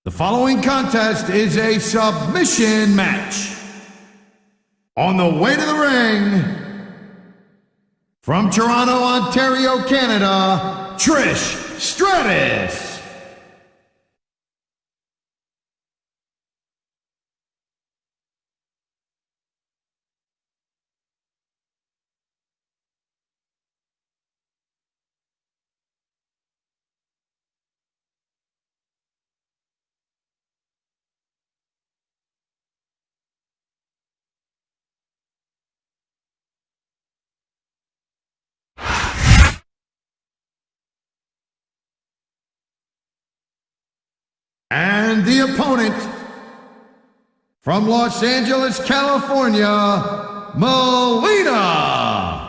The following contest is a submission match. On the way to the ring, from Toronto, Ontario, Canada, Trish Stratus. And the opponent, from Los Angeles, California, Melina.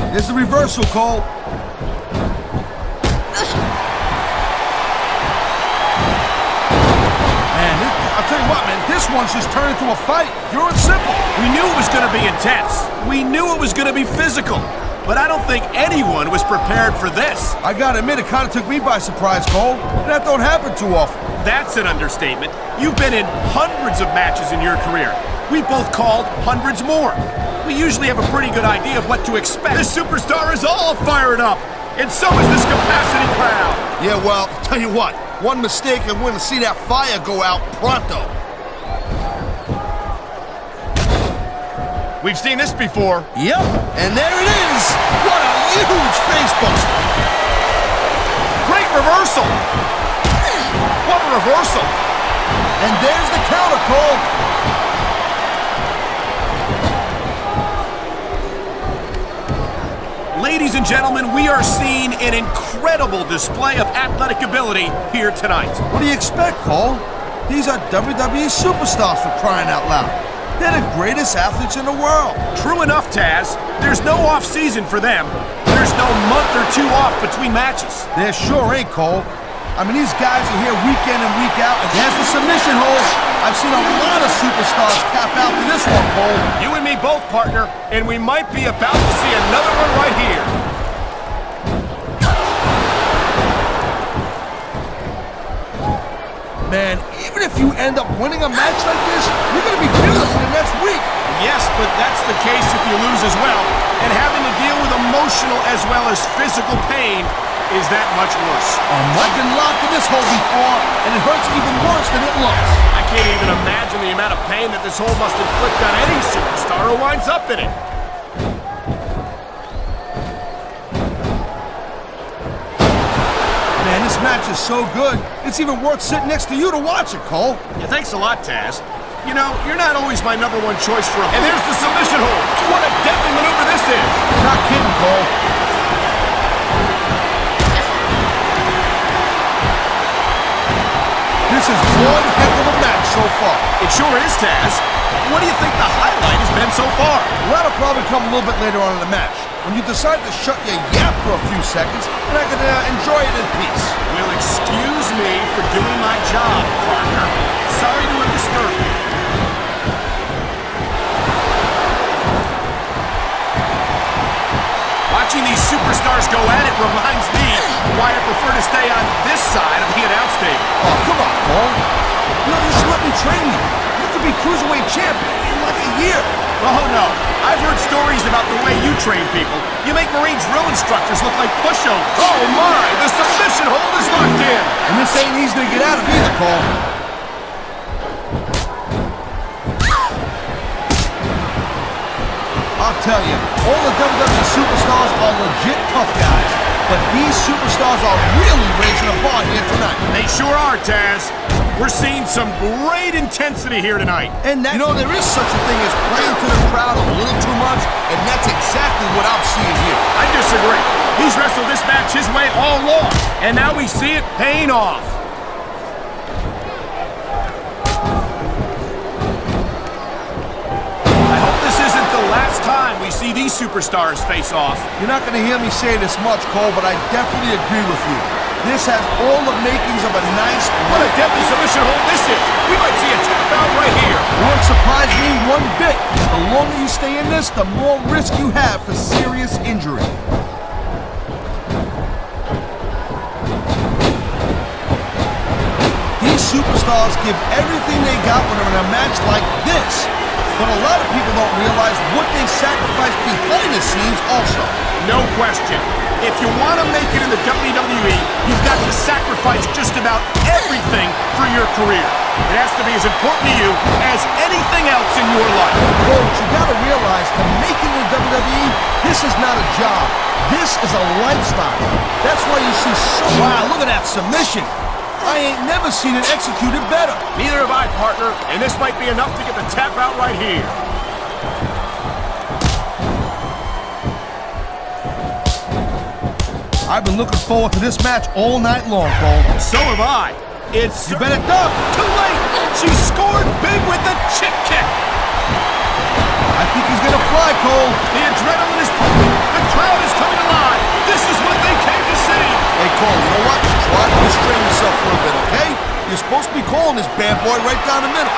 There's a reversal, Cole. Man, I'll tell you what, man, this one's just turned into a fight. Pure and simple. We knew it was going to be intense. We knew it was going to be physical. But I don't think anyone was prepared for this. I gotta admit, it kind of took me by surprise, Cole. That don't happen too often. That's an understatement. You've been in hundreds of matches in your career. We both called hundreds more. We usually have a pretty good idea of what to expect. This superstar is all fired up, and so is this capacity crowd. Yeah, well, tell you what, one mistake and we're gonna see that fire go out pronto. We've seen this before. Yep, and there it is. What a huge face buster. Great reversal. What a reversal. And there's the counter, Cole. Ladies and gentlemen, we are seeing an incredible display of athletic ability here tonight. What do you expect, Cole? These are WWE superstars, for crying out loud. They're the greatest athletes in the world. True enough, Taz. There's no off-season for them. There's no month or two off between matches. There sure ain't, Cole. I mean, these guys are here week in and week out, and there's the submission hold. I've seen a lot of superstars tap out to this one, Cole. You and me both, partner, and we might be about to see another one right here. Man, even if you end up winning a match like this, you're going to be feeling it for the next week. Yes, but that's the case if you lose as well. And having to deal with emotional as well as physical pain is that much worse. I've been locked in this hole before, and it hurts even worse than it looks. I can't even imagine the amount of pain that this hole must inflict on any superstar who winds up in it. Man, this match is so good, it's even worth sitting next to you to watch it, Cole. Yeah, thanks a lot, Taz. You know, you're not always my number one choice for a... And there's the submission hold. What a deadly maneuver this is. You're not kidding, Cole. This is one heck of a match so far. It sure is, Taz. What do you think the highlight has been so far? Well, that'll probably come a little bit later on in the match, when you decide to shut your yap for a few seconds, and I can enjoy it in peace. Well, excuse me for doing my job, partner. Sorry to have disturbed you. Watching these superstars go at it reminds me why I prefer to stay on this side of the announce table. Oh, come on, Cole. You should let me train you. You could be Cruiserweight champion in like a year. Oh, no. I've heard stories about the way you train people. You make Marine drill instructors look like pushovers. Oh my, the submission hold is locked in. And this ain't easy to get out of either, Cole. I'll tell you, all the WWE superstars are legit tough guys, but these superstars are really raising the bar here tonight. They sure are, Taz. We're seeing some great intensity here tonight. And that, You know, there is such a thing as playing to the crowd a little too much, and that's exactly what I'm seeing here. I disagree. He's wrestled this match his way all along, and now we see it paying off. I hope this isn't the last time we see these superstars face off. you're not going to hear me say this much, Cole, but I definitely agree with you. This has all the makings of a nice What a deadly submission hold this is. We might see a tap out right here. Won't surprise me one bit. The longer you stay in this, the more risk you have for serious injury. These superstars give everything they got when they're in a match like this. But a lot of people don't realize what they sacrifice behind the scenes also. No question. If you want to make it in the WWE, you've got to sacrifice just about everything for your career. It has to be as important to you as anything else in your life. Well, what you gotta realize, to make it in the WWE, this is not a job. This is a lifestyle. That's why you see so... Wow, look at that submission. I ain't never seen it executed better. Neither have I, partner, and this might be enough to get the tap out right here. I've been looking forward to this match all night long, Cole. So have I. It's... You better duck. Too late! She scored big with the chip kick! I think he's gonna fly, Cole. The adrenaline is pumping. The crowd is coming alive. This is what they came to see. Hey, Cole, you know what? Try to restrain yourself a little bit, okay? You're supposed to be calling this bad boy right down the middle.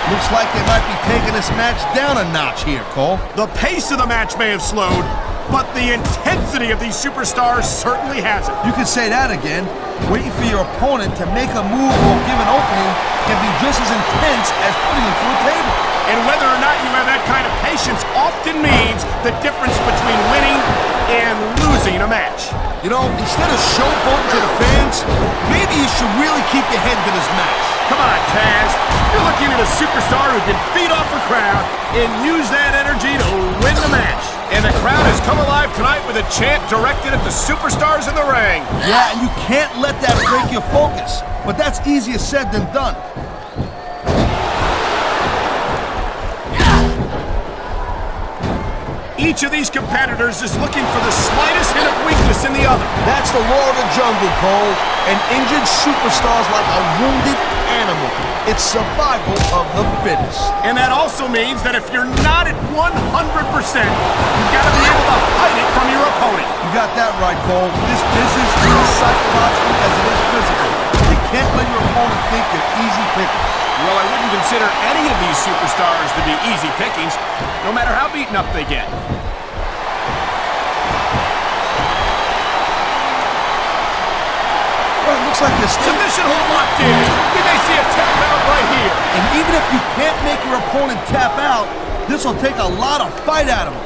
Looks like they might be taking this match down a notch here, Cole. The pace of the match may have slowed, but the intensity of these superstars certainly hasn't. You can say that again. Waiting for your opponent to make a move or give an opening can be just as intense as putting him through a table. And whether or not you have that kind of patience often means the difference between winning and losing a match. You know, instead of showboating to the fans, maybe you should really keep your head to this match. Come on, Taz. You're looking at a superstar who can feed off the crowd and use that energy to win the match. And the crowd has come alive tonight with a chant directed at the superstars in the ring. Yeah, and you can't let that break your focus. But that's easier said than done. Each of these competitors is looking for the slightest hint of weakness in the other. That's the law of the jungle, Cole. An injured superstar's like a wounded animal. It's survival of the fittest. And that also means that if you're not at 100%, you've got to be able to hide it from your opponent. You got that right, Cole. This business is as psychological as it is physical. You can't let your opponent think you're easy picking. Well, I wouldn't consider any of these superstars to be easy pickings, no matter how beaten up they get. Well, it looks like this Submission hold locked in. We may see a tap out right here. And even if you can't make your opponent tap out, this will take a lot of fight out of him.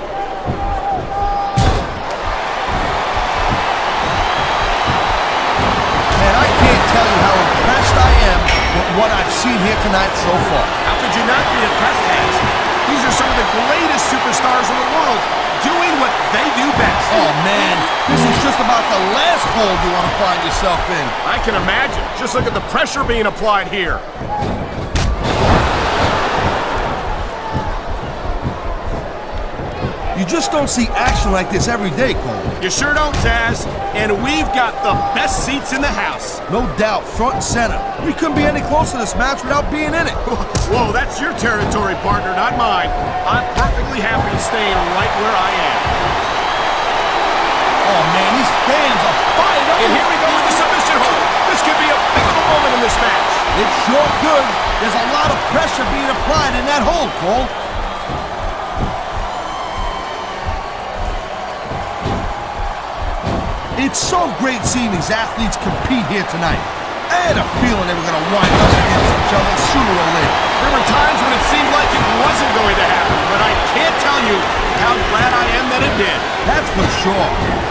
Man, I can't tell you how impressed I am with what I've seen here tonight so far. How could you not be impressed, Taz? These are some of the greatest superstars in the world doing what they do best. Oh, man, this is just about the last hole you want to find yourself in. I can imagine. Just look at the pressure being applied here. You just don't see action like this every day, Cole. You sure don't, Taz. And we've got the best seats in the house. No doubt, front and center. We couldn't be any closer to this match without being in it. Whoa, that's your territory, partner, not mine. I'm perfectly happy staying right where I am. Oh, man, these fans are fired up. And here we go with the submission hold. This could be a pivotal moment in this match. It sure could. There's a lot of pressure being applied in that hold, Cole. It's so great seeing these athletes compete here tonight. I had a feeling they were going to wind up against each other sooner or later. There were times when it seemed like than it did. That's for sure.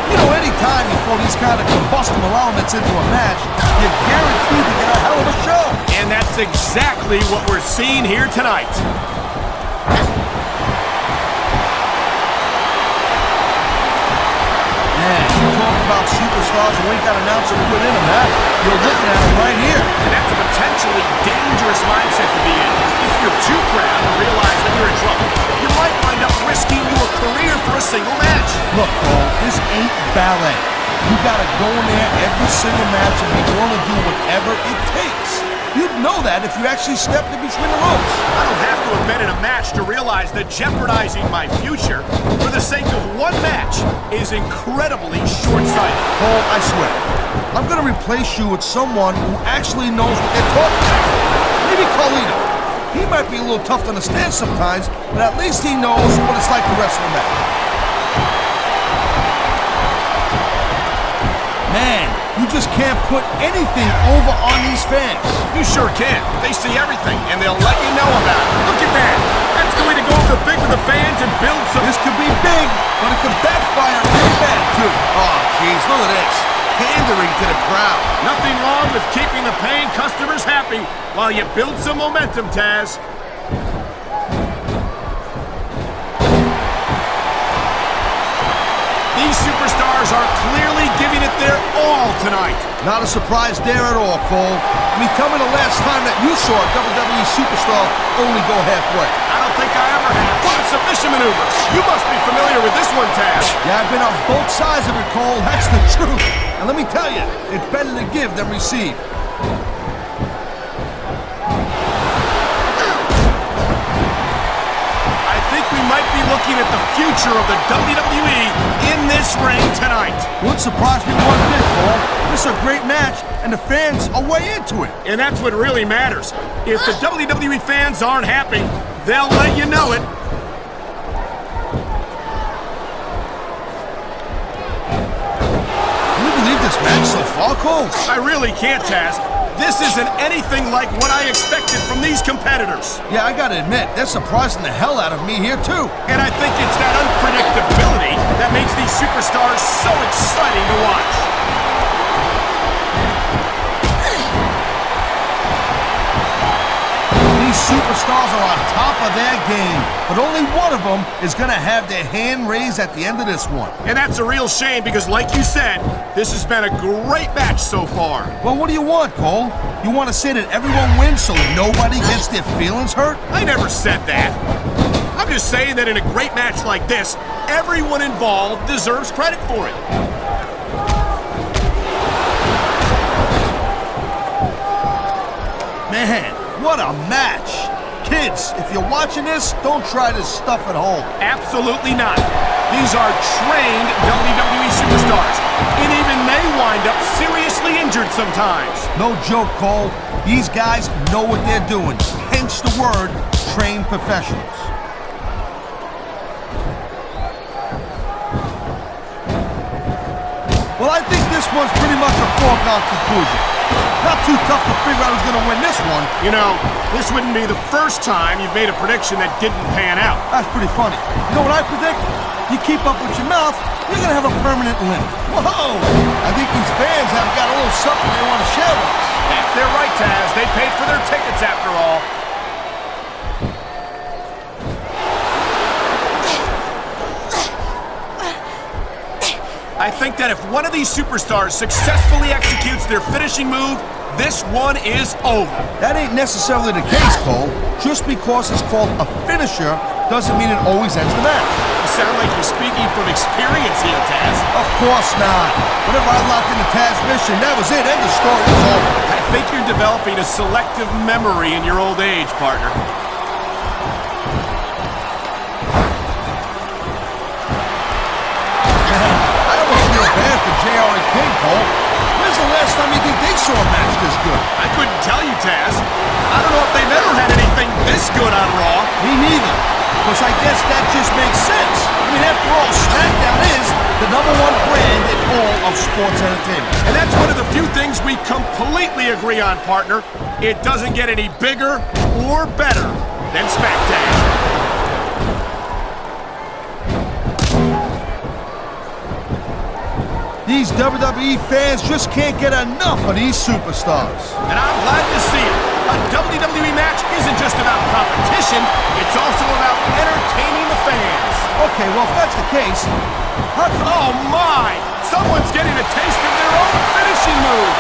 You know, anytime you throw these kind of combustible elements into a match, you're guaranteed to get a hell of a show. And that's exactly what we're seeing here tonight. Man, you talk about superstars who ain't got an ounce of good in them, huh? You're looking at them right here. And that's a potentially dangerous mindset to be in. If you're too proud and realize that you're in trouble, you might wind up risking your career for a single match. Look, Cole, this ain't ballet. You gotta go in there every single match and be willing to do whatever it takes. You'd know that if you actually stepped in between the ropes. I don't have to have been in a match to realize that jeopardizing my future for the sake of one match is incredibly short-sighted. Cole, I swear, I'm gonna replace you with someone who actually knows what they're talking about. Maybe Melina. He might be a little tough to understand sometimes, but at least he knows what it's like to wrestle a match. Man, you just can't put anything over on these fans. You sure can. They see everything, and they'll let you know about it. Look at that. That's going to go over big with the fans and build some... This could be big, but it could backfire really bad, too. Oh, jeez, look at this. Pandering to the crowd. Nothing wrong with keeping the paying customers happy while you build some momentum, Taz. These superstars are clearly giving it their all tonight. Not a surprise there at all, Cole. I mean, tell me the last time that you saw a WWE superstar only go halfway. I don't think I ever have. What a submission maneuver. You must be familiar with this one, Taz. Yeah, I've been on both sides of it, Cole. That's the truth. And let me tell you, it's better to give than receive. I think we might be looking at the future of the WWE in this ring tonight. Wouldn't surprise me one bit, Cole. This is a great match, and the fans are way into it. And that's what really matters. If the WWE fans aren't happy, they'll let you know it. Can you believe this match so far, Cole? I really can't, Taz. This isn't anything like what I expected from these competitors. Yeah, I gotta admit, they're surprising the hell out of me here, too. And I think it's that unpredictability that makes these superstars so exciting to watch. These superstars are on top of their game, but only one of them is gonna have their hand raised at the end of this one. And that's a real shame because, like you said, this has been a great match so far. Well, what do you want, Cole? You want to say that everyone wins so nobody gets their feelings hurt? I never said that. I'm just saying that in a great match like this, everyone involved deserves credit for it. Man, what a match! Kids, if you're watching this, don't try this stuff at home. Absolutely not. These are trained WWE superstars, and even they wind up seriously injured sometimes. No joke, Cole. These guys know what they're doing. Hence the word, trained professionals. Well, I think this one's pretty much a foregone conclusion. Not too tough to figure out who's going to win this one. You know, this wouldn't be the first time you've made a prediction that didn't pan out. That's pretty funny. You know what I predict? You keep up with your mouth, you're going to have a permanent limp. Whoa! I think these fans have got a little something they want to share with us. That's their right, Taz. They paid for their tickets after all. I think that if one of these superstars successfully executes their finishing move, this one is over. That ain't necessarily the case, Cole. Just because it's called a finisher doesn't mean it always ends the match. You sound like you're speaking from experience here, Taz. Of course not. Whenever I locked in the Taz mission, that was it. End of story. It was over. I think you're developing a selective memory in your old age, partner. I almost feel bad for JR and King, Cole. When's the last time you think they saw a match this good? I couldn't tell you, Taz. I don't know if they've ever had anything this good on Raw. Me neither. Because I guess that just makes sense. I mean, after all, Smackdown is the #1 brand in all of sports entertainment. And that's one of the few things we completely agree on, partner. It doesn't get any bigger or better than Smackdown. these WWE fans just can't get enough of these superstars. And I'm glad to see it. A WWE match isn't just about competition, it's also about entertaining the fans. Okay, well, if that's the case, Oh my! Someone's getting a taste of their own finishing move.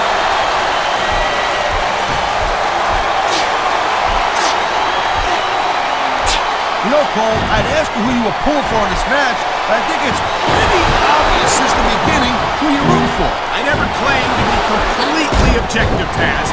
You know, Cole, I'd ask you who you were pulling for in this match, but I think it's pretty obvious since the beginning who you root for. I never claimed to be completely objective, Taz.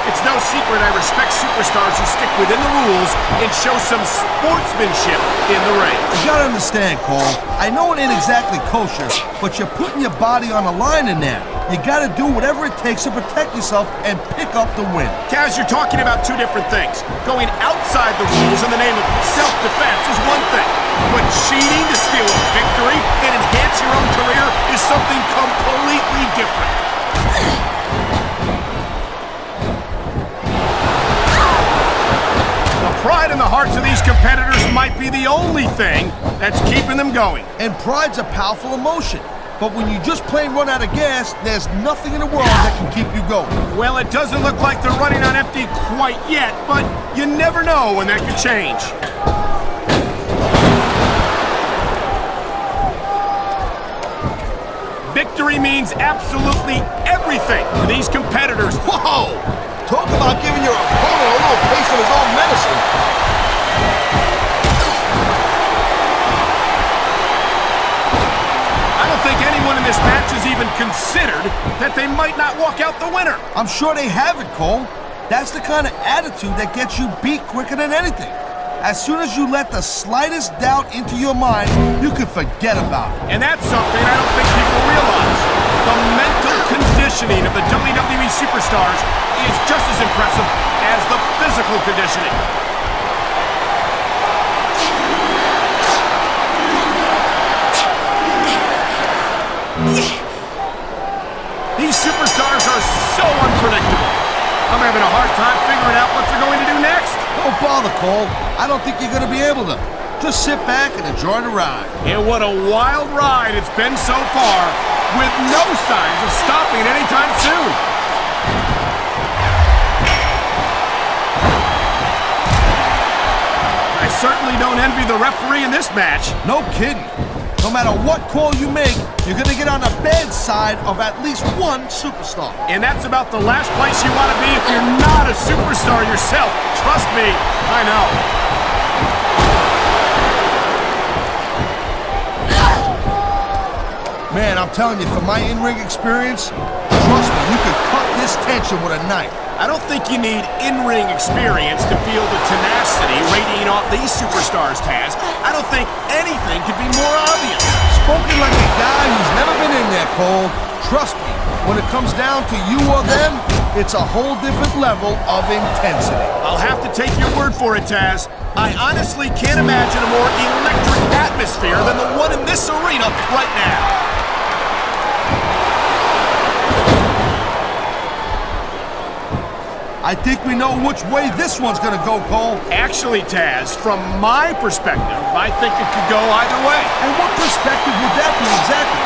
It's no secret I respect superstars who stick within the rules and show some sportsmanship in the ring. You gotta understand, Cole, I know it ain't exactly kosher, but you're putting your body on the line in there. You gotta do whatever it takes to protect yourself and pick up the win. Taz, you're talking about two different things. Going outside the rules in the name of self-defense is one thing, but cheating to steal a victory and enhance your own career is something completely different. The pride in the hearts of these competitors might be the only thing that's keeping them going. And pride's a powerful emotion. But when you just plain run out of gas, there's nothing in the world that can keep you going. Well, it doesn't look like they're running on empty quite yet, but you never know when that could change. Victory means absolutely everything for these competitors. Whoa! Talk about giving your opponent a little taste of his own medicine. I don't think anyone in this match has even considered that they might not walk out the winner. I'm sure they have it, Cole. That's the kind of attitude that gets you beat quicker than anything. As soon as you let the slightest doubt into your mind, you can forget about it. And that's something I don't think people realize. The mental conditioning of the WWE superstars is just as impressive as the physical conditioning. These superstars are so unpredictable. I'm having a hard time figuring out what they're going to do next. Don't bother, Cole. I don't think you're going to be able to. Just sit back and enjoy the ride. And what a wild ride it's been so far, with no signs of stopping anytime soon. I certainly don't envy the referee in this match. No kidding. No matter what call you make, you're going to get on the bad side of at least one superstar. And that's about the last place you want to be if you're not a superstar yourself. Trust me, I know. Man, I'm telling you, from my in-ring experience, trust me, you could cut this tension with a knife. I don't think you need in-ring experience to feel the tenacity radiating off these superstars, Taz. I don't think anything could be more obvious. Spoken like a guy who's never been in there, Cole. Trust me, when it comes down to you or them, it's a whole different level of intensity. I'll have to take your word for it, Taz. I honestly can't imagine a more electric atmosphere than the one in this arena right now. I think we know which way this one's gonna go, Cole. Actually, Taz, from my perspective, I think it could go either way. And what perspective would that be exactly?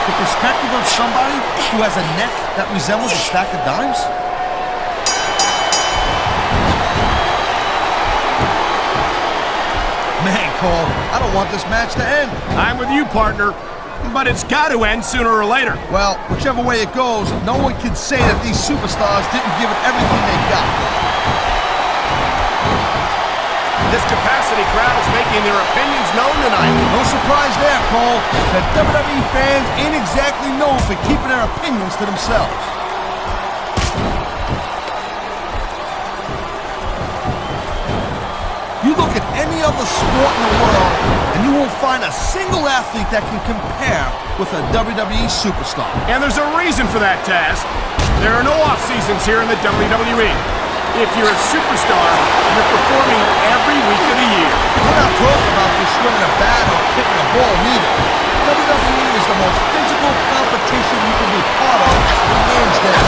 The perspective of somebody who has a neck that resembles a stack of dimes? Man, Cole, I don't want this match to end. I'm with you, partner. But it's got to end sooner or later. Well, whichever way it goes, no one can say that these superstars didn't give it everything they got. This capacity crowd is making their opinions known tonight. No surprise there, Cole. The WWE fans ain't exactly known for keeping their opinions to themselves. You look at any other sport in the world, and you won't find a single athlete that can compare with a WWE superstar. And there's a reason for that, Taz. There are no off-seasons here in the WWE. If you're a superstar, you're performing every week of the year. We're not talking about just swinging a bat or kicking a ball, neither. WWE is the most physical competition you can be part of, hands down.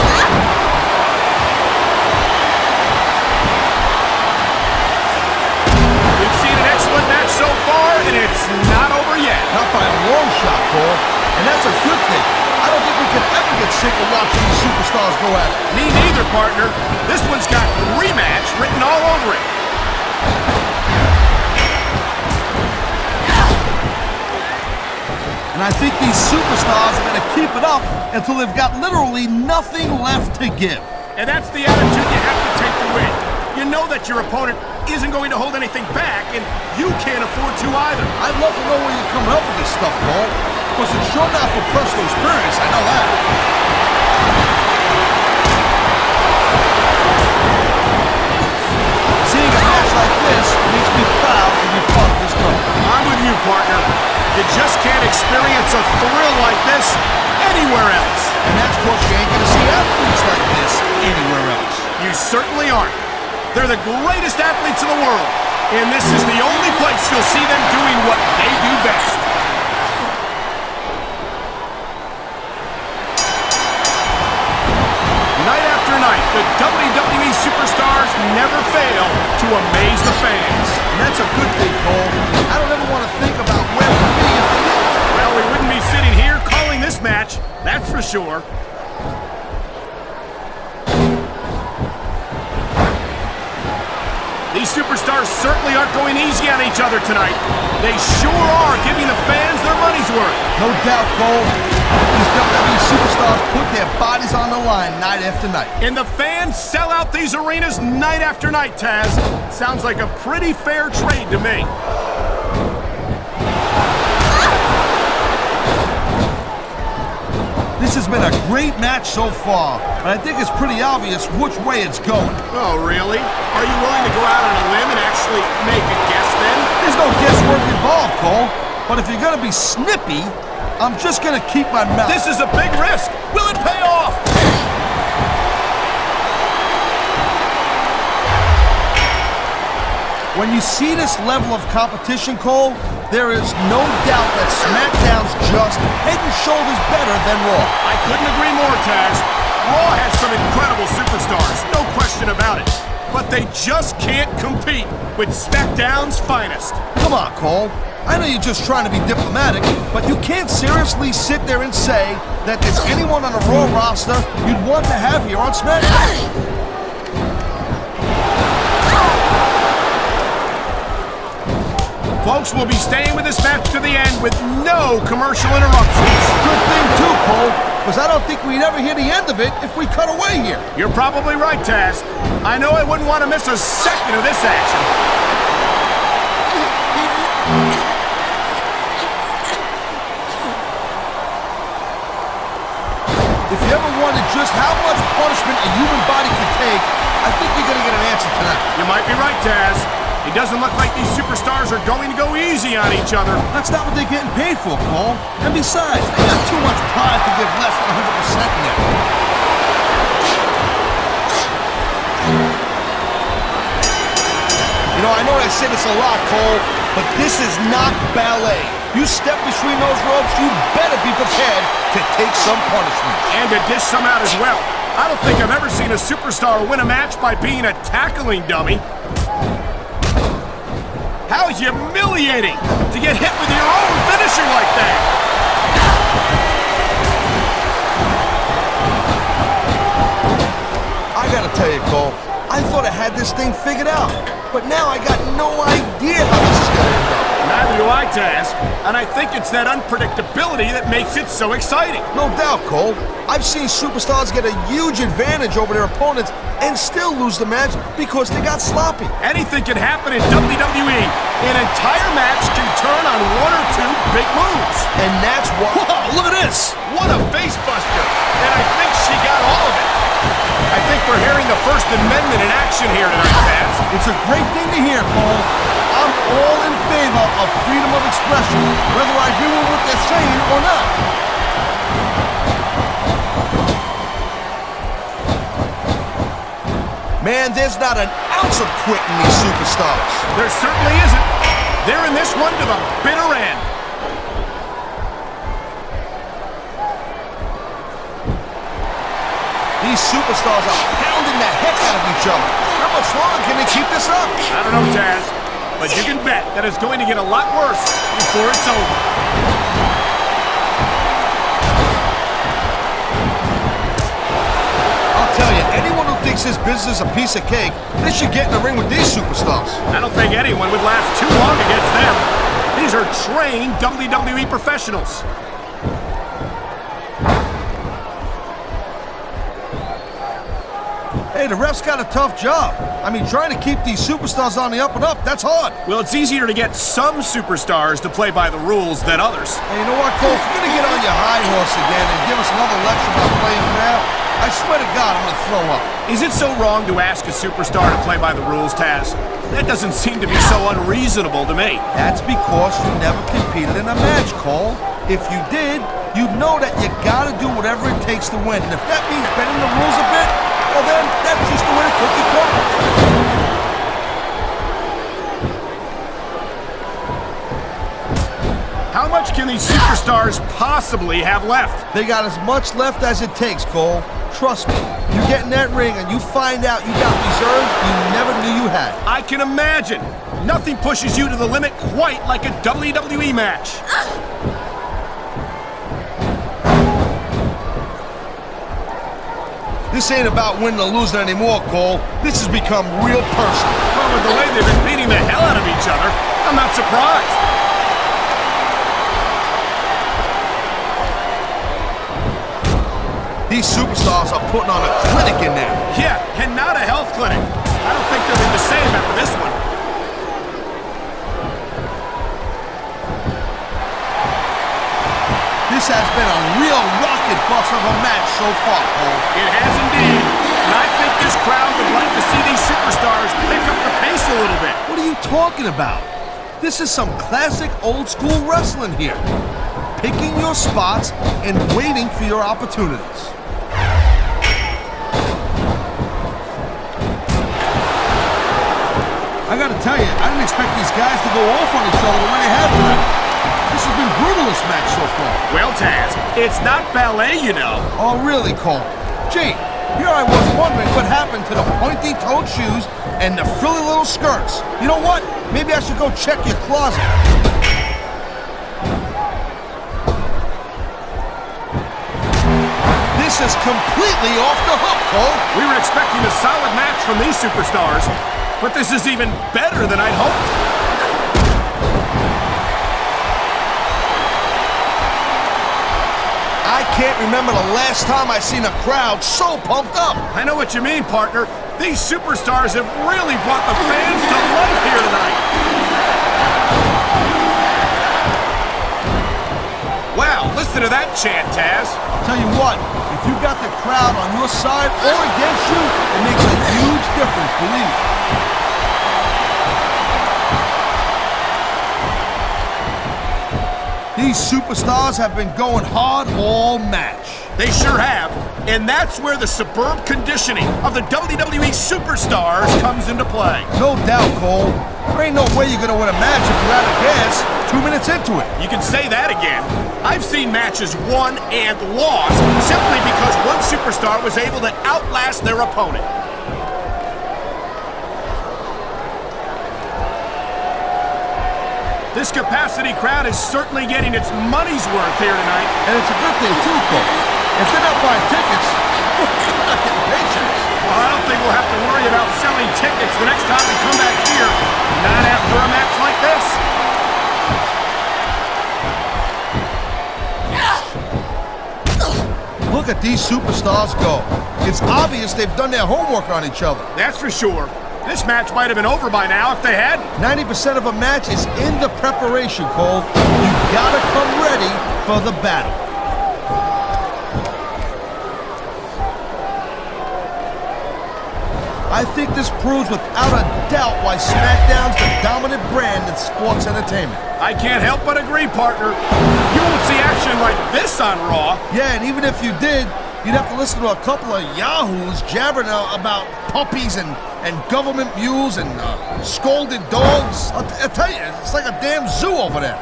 We've seen an excellent match so far, and it's not over yet. Not by a long shot, Cole. And that's a good thing. I don't think we can get sick of watching these superstars go at it. Me neither, partner. This one's got rematch written all over it. And I think these superstars are going to keep it up until they've got literally nothing left to give. And that's the attitude you have to take to win. You know that your opponent isn't going to hold anything back, and you can't afford to either. I'd love to know where you're coming up with this stuff, Cole. Because it's sure not for personal experience, I know that. Seeing a match like this makes me proud to be part of this company. I'm with you, partner. You just can't experience a thrill like this anywhere else. And that's because you ain't going to see athletes like this anywhere else. You certainly aren't. They're the greatest athletes in the world, and this is the only place you'll see them doing what they do best. Night after night, the WWE superstars never fail to amaze the fans. And that's a good thing, Cole. I don't ever want to think about where we'd be if they didn't. Well, we wouldn't be sitting here calling this match, that's for sure. These superstars certainly aren't going easy on each other tonight. They sure are giving the fans their money's worth. No doubt, Cole. These WWE superstars put their bodies on the line night after night. And the fans sell out these arenas night after night, Taz. Sounds like a pretty fair trade to me. This has been a great match so far, but I think it's pretty obvious which way it's going. Oh, really? Are you willing to go out on a limb and actually make a guess then? There's no guesswork involved, Cole. But if you're going to be snippy, I'm just going to keep my mouth. This is a big risk. Will it pay off? When you see this level of competition, Cole, there is no doubt that SmackDown's just head and shoulders better than Raw. I couldn't agree more, Taz. Raw has some incredible superstars, no question about it. But they just can't compete with SmackDown's finest. Come on, Cole. I know you're just trying to be diplomatic, but you can't seriously sit there and say that there's anyone on the Raw roster you'd want to have here on SmackDown. Folks will be staying with this match to the end with no commercial interruptions. Good thing too, Cole, because I don't think we'd ever hear the end of it if we cut away here. You're probably right, Taz. I know I wouldn't want to miss a second of this action. If you ever wondered just how much punishment a human body can take, I think you're going to get an answer tonight. You might be right, Taz. It doesn't look like these superstars are going to go easy on each other. That's not what they're getting paid for, Cole. And besides, they got too much pride to give less than 100% in there. You know, I know I say this a lot, Cole, but this is not ballet. You step between those ropes, you better be prepared to take some punishment. And to dish some out as well. I don't think I've ever seen a superstar win a match by being a tackling dummy. How humiliating to get hit with your own finisher like that! I gotta tell you, Cole, I thought I had this thing figured out, but now I got no idea how this is gonna end up. Neither do I, Taz, and I think it's that unpredictability that makes it so exciting. No doubt, Cole. I've seen superstars get a huge advantage over their opponents and still lose the match because they got sloppy. Anything can happen in WWE. An entire match can turn on one or two big moves. And that's what... Whoa, look at this! What a face buster! And I think she got all of it. I think we're hearing the First Amendment in action here tonight, Taz. It's a great thing to hear, Cole. I'm all in favor of freedom of expression, whether I agree with what they're saying or not. Man, there's not an ounce of quit in these superstars. There certainly isn't. They're in this one to the bitter end. These superstars are pounding the heck out of each other. How much longer can they keep this up? I don't know, Taz, but you can bet that it's going to get a lot worse before it's over. thinks this business is a piece of cake, they should get in the ring with these superstars. I don't think anyone would last too long against them. These are trained WWE professionals. Hey, the ref's got a tough job. I mean, trying to keep these superstars on the up and up, that's hard. Well, it's easier to get some superstars to play by the rules than others. Hey, you know what, Cole? If you're gonna get on your high horse again and give us another lecture about playing fair, I swear to God, I'm gonna throw up. Is it so wrong to ask a superstar to play by the rules, Taz? That doesn't seem to be so unreasonable to me. That's because you never competed in a match, Cole. If you did, you'd know that you gotta do whatever it takes to win. And if that means bending the rules a bit, well then, that's just the way the cookie crumbles. How much can these superstars possibly have left? They got as much left as it takes, Cole. Trust me. You get in that ring and you find out you got reserves you never knew you had. I can imagine. Nothing pushes you to the limit quite like a WWE match. This ain't about winning or losing anymore, Cole. This has become real personal. Well, with the way they've been beating the hell out of each other, I'm not surprised. These superstars are putting on a clinic in there. Yeah, and not a health clinic. I don't think they'll be the same after this one. This has been a real rocket bus of a match so far, Cole. It has indeed. And I think this crowd would like to see these superstars pick up the pace a little bit. What are you talking about? This is some classic old school wrestling here. Picking your spots and waiting for your opportunities. I gotta tell you, I didn't expect these guys to go off on each other the way they have tonight. This has been brutal, this match so far. Well, Taz, it's not ballet, you know. Oh, really, Cole? Gee, here I was wondering what happened to the pointy-toed shoes and the frilly little skirts. You know what? Maybe I should go check your closet. This is completely off the hook, Cole. We were expecting a solid match from these superstars, but this is even better than I'd hoped. I can't remember the last time I seen a crowd so pumped up. I know what you mean, partner. These superstars have really brought the fans to life here tonight. Wow, listen to that chant, Taz. I'll tell you what, if you got the crowd on your side or against you, it makes a huge difference, believe me. These superstars have been going hard all match. They sure have. And that's where the superb conditioning of the WWE superstars comes into play. No doubt, Cole. There ain't no way you're gonna win a match if you're out of gas 2 minutes into it. You can say that again. I've seen matches won and lost simply because one superstar was able to outlast their opponent. This capacity crowd is certainly getting its money's worth here tonight. And it's a good thing, too, Cole. If they're not buying tickets, they're not getting paychecks. Well, I don't think we'll have to worry about selling tickets the next time we come back here. Not after a match like this. Look at these superstars go. It's obvious they've done their homework on each other. That's for sure. This match might have been over by now if they had. 90% of a match is in the preparation, Cole. You gotta come ready for the battle. I think this proves without a doubt why SmackDown's the dominant brand in sports entertainment. I can't help but agree, partner. You won't see action like this on Raw. Yeah, and even if you did, you'd have to listen to a couple of yahoos jabbering about puppies and government mules and scolded dogs. I'll tell you, it's like a damn zoo over there.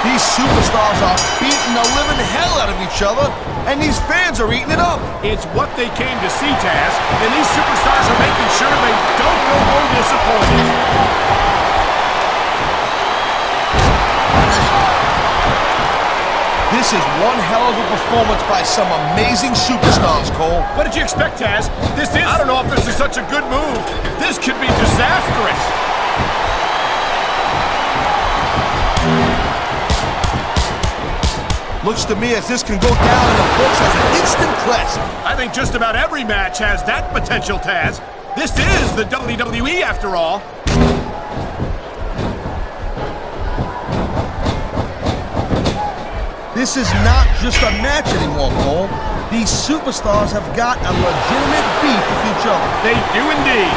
These superstars are beating the living hell out of each other, and these fans are eating it up. It's what they came to see, Taz, and these superstars are making sure they don't go home disappointed. This is one hell of a performance by some amazing superstars, Cole. What did you expect, Taz? I don't know if this is such a good move. This could be disastrous. Looks to me as this can go down in the books as an instant classic. I think just about every match has that potential, Taz. This is the WWE after all. This is not just a match anymore, Cole. These superstars have got a legitimate beef with each other. They do indeed.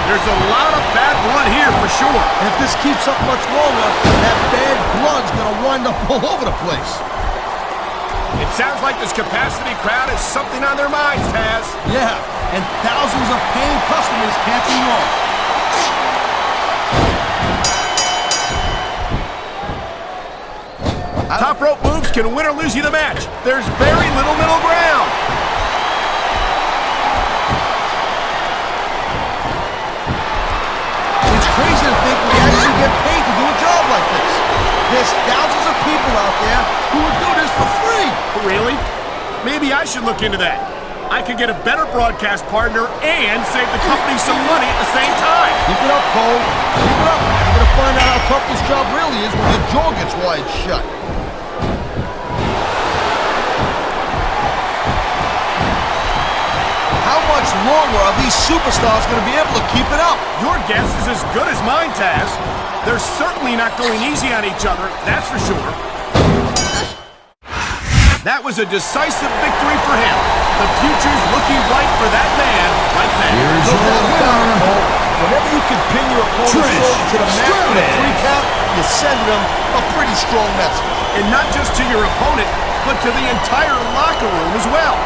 There's a lot of bad blood here for sure. And if this keeps up much longer, that bad blood's gonna wind up all over the place. It sounds like this capacity crowd has something on their minds, Taz. Yeah, and thousands of paying customers can't be wrong. Top rope moves can win or lose you the match. There's very little middle ground. It's crazy to think we actually get paid to do a job like this. There's thousands of people out there who would do this for free. Really? Maybe I should look into that. I could get a better broadcast partner and save the company some money at the same time. Keep it up, Cole. Keep it up. You're gonna find out how tough this job really is when your jaw gets wide shut. How much longer are these superstars going to be able to keep it up? Your guess is as good as mine, Taz. They're certainly not going easy on each other, that's for sure. That was a decisive victory for him. The future's looking bright for that man right now. Here's your winner, Whenever you can pin your opponent's Trish shoulder to the mat with a Stratus. 3 count, you send them a pretty strong message. And not just to your opponent, but to the entire locker room as well.